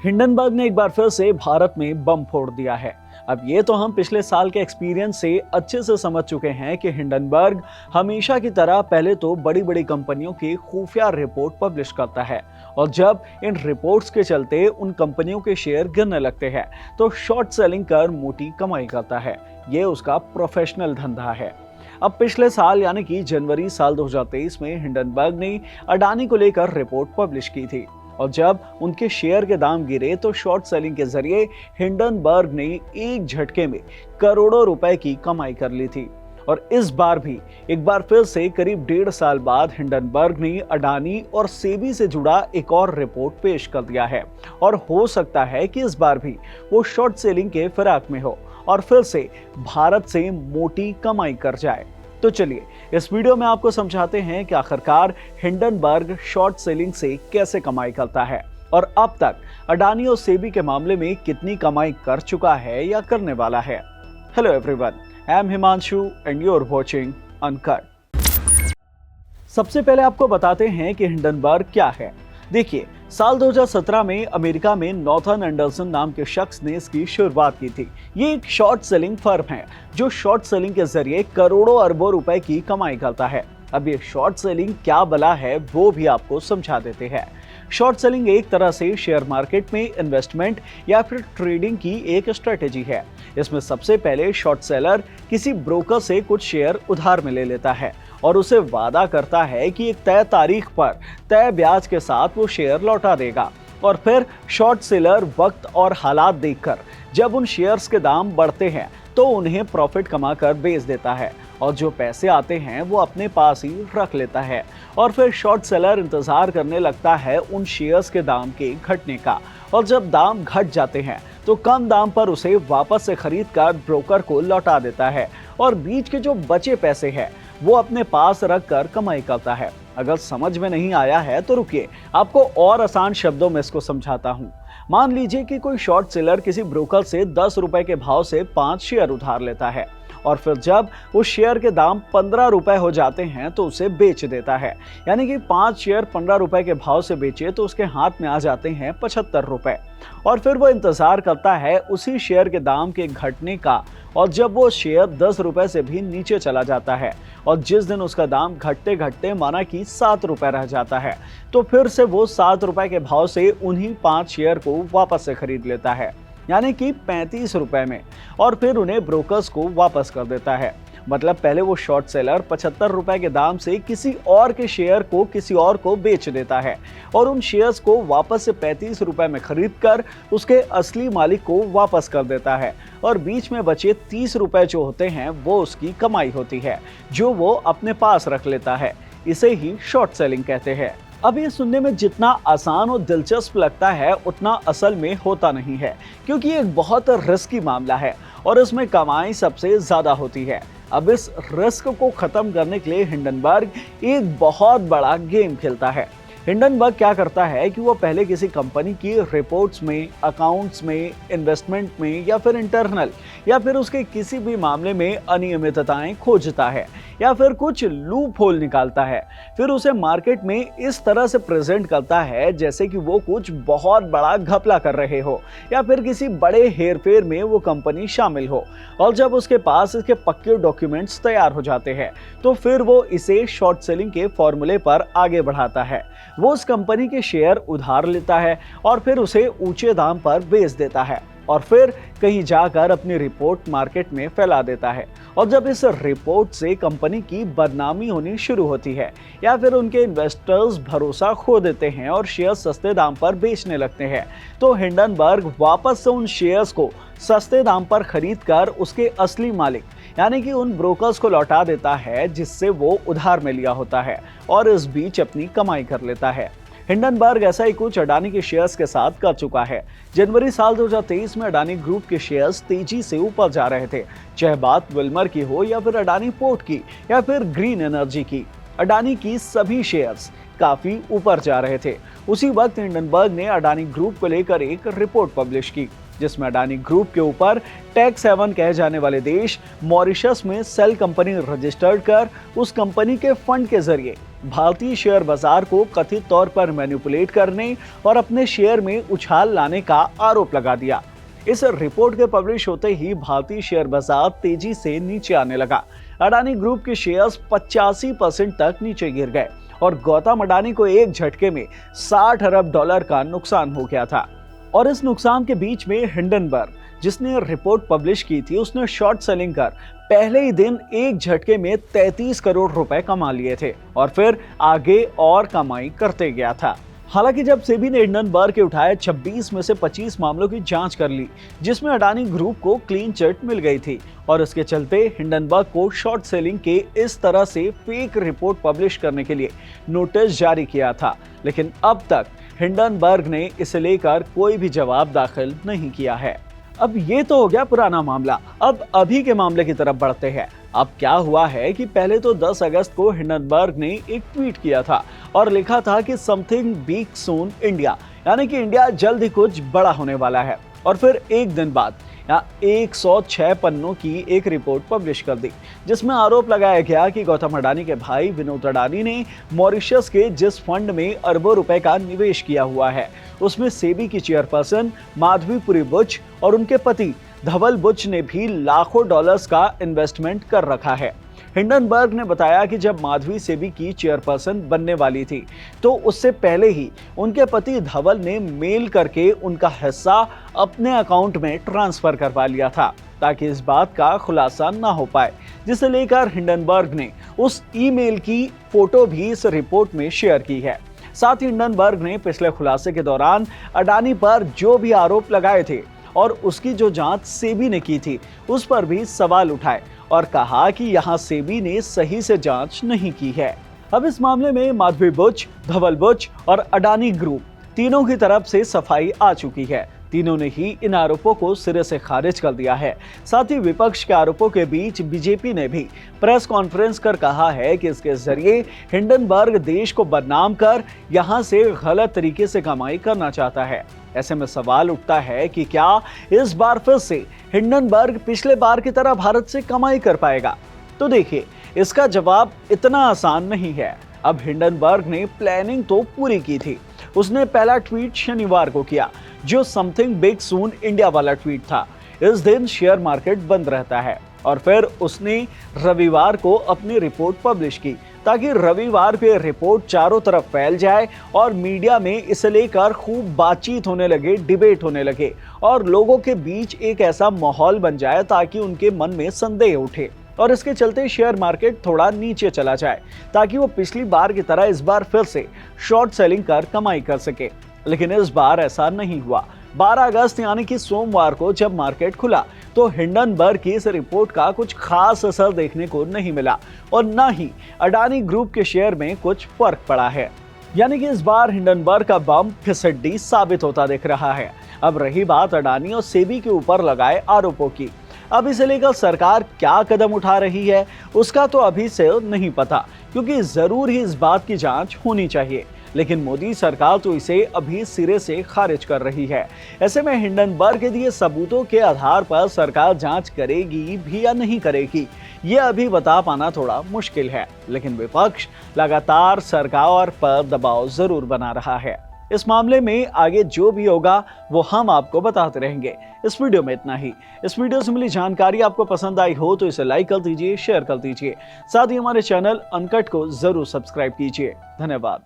Hindenburg ने एक बार फिर से भारत में बम फोड़ दिया है। अब ये तो हम पिछले साल के एक्सपीरियंस से अच्छे से समझ चुके हैं कि हिंडनबर्ग हमेशा की तरह पहले तो बड़ी बड़ी कंपनियों की खुफिया रिपोर्ट पब्लिश करता है और जब इन रिपोर्ट्स के चलते उन कंपनियों के शेयर गिरने लगते हैं तो शॉर्ट सेलिंग कर मोटी कमाई करता है। ये उसका प्रोफेशनल धंधा है। अब पिछले साल यानी कि जनवरी साल 2023 में हिंडनबर्ग ने अडानी को लेकर रिपोर्ट पब्लिश की थी और जब उनके शेयर के दाम गिरे तो शॉर्ट सेलिंग के जरिए हिंडनबर्ग ने एक झटके में करोड़ों रुपए की कमाई कर ली थी। और इस बार भी एक बार फिर से करीब 1.5 साल बाद हिंडनबर्ग ने अडानी और सेबी से जुड़ा एक और रिपोर्ट पेश कर दिया है और हो सकता है कि इस बार भी वो शॉर्ट सेलिंग के फिराक में हो और फिर से भारत से मोटी कमाई कर जाए। तो चलिए इस वीडियो में आपको समझाते हैं कि आखिरकार हिंडनबर्ग शॉर्ट सेलिंग से कैसे कमाई करता है और अब तक अडानी और सेबी के मामले में कितनी कमाई कर चुका है या करने वाला है। Hello everyone, I am Himanshu and you are watching uncut. सबसे पहले आपको बताते हैं कि हिंडनबर्ग क्या है। देखिए, साल 2017 में अमेरिका में नॉर्थन एंडरसन नाम के शख्स ने इसकी शुरुआत की थी। ये एक शॉर्ट सेलिंग फर्म है जो शॉर्ट सेलिंग के जरिए करोड़ों अरबों रुपए की कमाई करता है। अब ये शॉर्ट सेलिंग क्या बला है वो भी आपको समझा देते हैं। शॉर्ट सेलिंग एक तरह से शेयर मार्केट में इन्वेस्टमेंट या फिर ट्रेडिंग की एक स्ट्रेटेजी है। इसमें सबसे पहले शॉर्ट सेलर किसी ब्रोकर से कुछ शेयर उधार में ले लेता है और उसे वादा करता है कि एक तय तारीख पर तय ब्याज के साथ वो शेयर लौटा देगा और फिर शॉर्ट सेलर वक्त और हालात देखकर जब उन शेयर्स के दाम बढ़ते हैं तो उन्हें प्रॉफिट कमाकर बेच देता है और जो पैसे आते हैं वो अपने पास ही रख लेता है और फिर शॉर्ट सेलर इंतजार करने लगता है उन शेयर्स के दाम के घटने का और जब दाम घट जाते हैं तो कम दाम पर उसे वापस से खरीद कर ब्रोकर को लौटा देता है और बीच के जो बचे पैसे हैं वो अपने पास रख कर कमाई करता है। अगर समझ में नहीं आया है तो रुकिए, आपको और आसान शब्दों में इसको समझाता हूँ। मान लीजिए कि कोई शॉर्ट सेलर किसी ब्रोकर से 10 रुपए के भाव से 5 शेयर उधार लेता है और फिर जब उस शेयर के दाम 15 रुपए हो जाते हैं तो उसे बेच देता है। यानी कि 5 शेयर 15 रुपए के भाव से बेचे तो उसके हाथ में आ जाते हैं 75 रुपए और फिर वो इंतजार करता है उसी शेयर के दाम के घटने का और जब वो शेयर 10 रुपए से भी नीचे चला जाता है और जिस दिन उसका दाम घटते घटते माना कि 7 रुपए रह जाता है तो फिर से वो 7 रुपए के भाव से उन्हीं 5 शेयर को वापस से खरीद लेता है यानी कि 35 रुपए में और फिर उन्हें ब्रोकर्स को वापस कर देता है। मतलब पहले वो शॉर्ट सेलर 75 रुपए के दाम से किसी और के शेयर को किसी और को बेच देता है और उन शेयर्स को वापस से 35 रुपए में खरीद कर उसके असली मालिक को वापस कर देता है और बीच में बचे 30 रुपए जो होते हैं वो उसकी कमाई होती है जो वो अपने पास रख लेता है। इसे ही शॉर्ट सेलिंग कहते हैं। अब ये सुनने में जितना आसान और दिलचस्प लगता है उतना असल में होता नहीं है क्योंकि ये एक बहुत रिस्की मामला है और इसमें कमाई सबसे ज्यादा होती है। अब इस रिस्क को खत्म करने के लिए हिंडनबर्ग एक बहुत बड़ा गेम खेलता है। हिंडनबर्ग क्या करता है कि वो पहले किसी कंपनी की रिपोर्ट्स में, अकाउंट्स में, इन्वेस्टमेंट में या फिर इंटरनल या फिर उसके किसी भी मामले में अनियमितताएं खोजता है या फिर कुछ लूप होल निकालता है। फिर उसे मार्केट में इस तरह से प्रेजेंट करता है जैसे कि वो कुछ बहुत बड़ा घपला कर रहे हो या फिर किसी बड़े हेरफेर में वो कंपनी शामिल हो और जब उसके पास इसके पक्के डॉक्यूमेंट्स तैयार हो जाते हैं तो फिर वो इसे शॉर्ट सेलिंग के फॉर्मूले पर आगे बढ़ाता है। वो उस कंपनी के शेयर उधार लेता है और फिर उसे ऊंचे दाम पर बेच देता है और फिर कहीं जाकर अपनी रिपोर्ट मार्केट में फैला देता है और जब इस रिपोर्ट से कंपनी की बदनामी होनी शुरू होती है या फिर उनके इन्वेस्टर्स भरोसा खो देते हैं और शेयर सस्ते दाम पर बेचने लगते हैं तो हिंडनबर्ग वापस से उन शेयर्स को सस्ते दाम पर खरीद कर उसके असली मालिक यानी कि उन ब्रोकर्स को लौटा देता है जिससे वो उधार में लिया होता है और इस बीच अपनी कमाई कर लेता है। हिंडनबर्ग ऐसा ही कुछ अडानी के शेयर्स के साथ कर चुका है। जनवरी साल 2023 में अडानी ग्रुप के शेयर्स तेजी से ऊपर जा रहे थे, चाहे बात विल्मर की हो या फिर अडानी पोर्ट की या फिर ग्रीन एनर्जी की। अडानी की सभी शेयर्स काफी ऊपर जा रहे थे। उसी वक्त हिंडनबर्ग ने अडानी ग्रुप को लेकर एक रिपोर्ट पब्लिश की जिसमें अडानी ग्रुप के ऊपर टैक्स हेवन कहे जाने वाले देश मॉरिशस में सेल कंपनी रजिस्टर्ड कर उस कंपनी के फंड के जरिए भारतीय शेयर बाजार को कथित तौर पर मैनिपुलेट करने और अपने शेयर में उछाल लाने का आरोप लगा दिया। इस रिपोर्ट के पब्लिश होते ही भारतीय शेयर बाजार तेजी से नीचे आने लगा। अडानी ग्रुप के शेयर्स 85% तक नीचे गिर गए और गौतम अडानी को एक झटके में $60 अरब का नुकसान हो गया था। और इस नुकसान के बीच में हिंडनबर्ग, जिसने रिपोर्ट पब्लिश की थी, उसने शॉर्ट सेलिंग कर पहले ही दिन एक झटके में 33 करोड़ रुपए कमा लिए थे और फिर आगे और कमाई करते गया था। हालांकि जब सेबी ने हिंडनबर्ग के उठाए 26 में से 25 मामलों की जांच कर ली, जिसमें अडानी ग्रुप को क्लीन चिट मिल गई थी और इसके चलते हिंडनबर्ग को शॉर्ट सेलिंग के इस तरह से फेक रिपोर्ट पब्लिश करने के लिए नोटिस जारी किया था, लेकिन अब तक हिंडनबर्ग ने इसे लेकर कोई भी जवाब दाखिल नहीं किया है। अब ये तो हो गया पुराना मामला। अब अभी के मामले की तरफ बढ़ते हैं। अब क्या हुआ है कि पहले तो 10 अगस्त को हिंडनबर्ग ने एक ट्वीट किया था और लिखा था कि समथिंग बिग सून इंडिया, यानी कि इंडिया जल्द ही कुछ बड़ा होने वाला है। और फिर एक दिन बाद 106 पन्नों की एक रिपोर्ट पब्लिश कर दी, जिसमें आरोप लगाया गया कि गौतम अडानी के भाई विनोद अडानी ने मॉरिशस के जिस फंड में अरबों रुपए का निवेश किया हुआ है, उसमें सेबी की चेयरपर्सन माधवीपुरी बुच और उनके पति धवल बुच ने भी लाखों डॉलर्स का इन्वेस्टमेंट कर रखा है। हिंडनबर्ग ने बताया कि जब माधवी सेबी की चेयरपर्सन बनने वाली थी, तो उससे पहले ही उनके पति धवल ने मेल करके उनका हिस्सा अपने अकाउंट में ट्रांसफर करवा लिया था, ताकि इस बात का खुलासा ना हो पाए, जिसे लेकर हिंडनबर्ग ने उस ईमेल की फोटो भी इस रिपोर्ट में शेयर की है। साथ ही हिंडनबर्ग ने पिछले खुलासे के दौरान अडानी पर जो भी आरोप लगाए थे और उसकी जो जांच सेबी ने की थी, उस पर भी सवाल उठाए और कहा कि यहां सेबी ने सही से जांच नहीं की है। अब इस मामले में माधवी बुच, धवल बुच और अडानी ग्रुप तीनों की तरफ से सफाई आ चुकी है। तीनों ने ही इन आरोपों को सिरे से खारिज कर दिया है। साथ ही विपक्ष के आरोपों के बीच बीजेपी ने भी प्रेस कॉन्फ्रेंस कर कहा है कि इसके जरिए हिंडनबर्ग देश को बदनाम कर यहां से गलत तरीके से कमाई करना चाहता है। ऐसे में सवाल उठता है कि क्या इस बार फिर से हिंडनबर्ग पिछले बार की तरह भारत से कमाई कर पाएगा? तो देखिए, इसका जवाब इतना आसान नहीं है। अब हिंडनबर्ग ने प्लानिंग तो पूरी की थी। उसने पहला ट्वीट शनिवार को किया, जो समथिंग बिग सून इंडिया वाला ट्वीट था। इस दिन शेयर मार्केट बंद रहता है और फिर उसने रविवार को अपनी रिपोर्ट पब्लिश की, ताकि रविवार को रिपोर्ट चारों तरफ फैल जाए और मीडिया में इसे लेकर खूब बातचीत होने लगे, डिबेट होने लगे और लोगों के बीच एक ऐसा माहौल बन जाए ताकि उनके मन में संदेह उठे और इसके चलते शेयर मार्केट थोड़ा नीचे चला जाए, ताकि वो पिछली बार की तरह इस बार फिर से शॉर्ट सेलिंग कर कमाई कर सके। लेकिन इस बार ऐसा नहीं हुआ। 12 अगस्त यानी कि सोमवार को जब मार्केट खुला, तो हिंडनबर्ग की इस रिपोर्ट का कुछ खास असर देखने को नहीं मिला और न ही अडानी ग्रुप के शेयर में कुछ फर्क पड़ा है। यानी कि इस बार हिंडनबर्ग का बम फिसड्डी साबित होता दिख रहा है। अब रही बात अडानी और सेबी के ऊपर लगाए आरोपों की। अब इसे लेकर सरकार क्या कदम उठा रही है, उसका तो अभी से नहीं पता, क्योंकि जरूर ही इस बात की जांच होनी चाहिए। लेकिन मोदी सरकार तो इसे अभी सिरे से खारिज कर रही है। ऐसे में हिंडनबर्ग के दिए सबूतों के आधार पर सरकार जांच करेगी भी या नहीं करेगी, ये अभी बता पाना थोड़ा मुश्किल है। लेकिन विपक्ष लगातार सरकार पर दबाव जरूर बना रहा है। इस मामले में आगे जो भी होगा वो हम आपको बताते रहेंगे। इस वीडियो में इतना ही। इस वीडियो से मिली जानकारी आपको पसंद आई हो तो इसे लाइक कर दीजिए, शेयर कर दीजिए। साथ ही हमारे चैनल अनकट को जरूर सब्सक्राइब कीजिए। धन्यवाद।